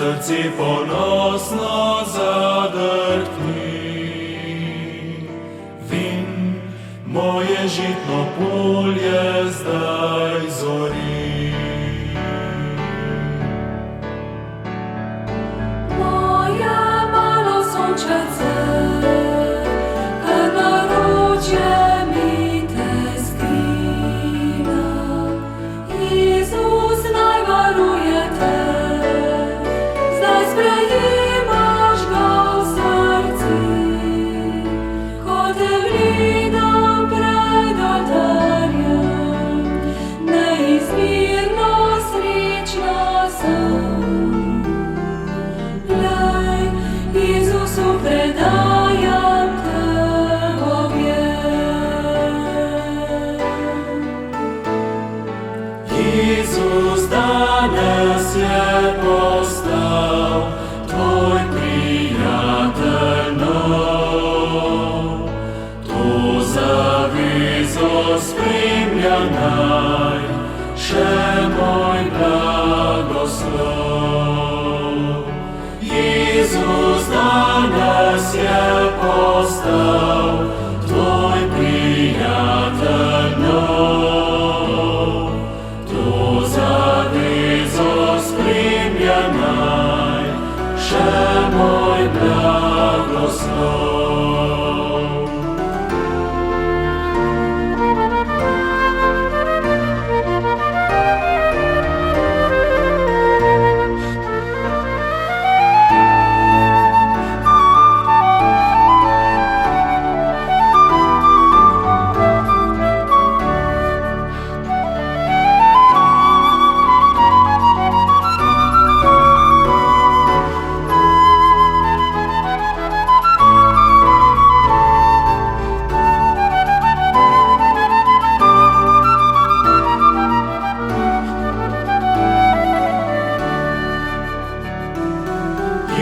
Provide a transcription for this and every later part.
srci ponosno zadrhni. Vin, moje žitno polje zdaj zori. Moje malo sončece, kar naročje mi te skriva. Jezus naj varuje te, zdaj sprejimaš ga v srci. Ko te gledam pred oltarjem, neizmerno srečna sem. Glej, Jezusu predajam te objem. Jezus danes je postal tvoj prijatelj nov. To zavezo spremlja naj še moj blagoslov. Jezus danes je postal tvoj prijatelj nov. To zavezo spremlja naj še moj blagoslov.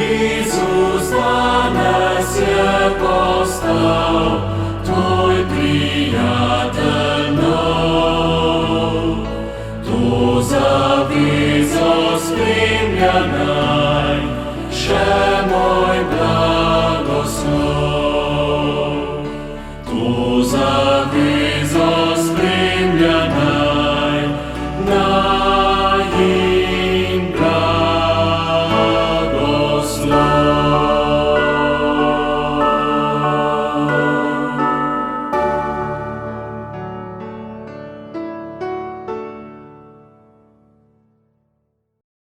Jezus danes je postal tvoj prijatelj nov. To zavezo spremlja nas.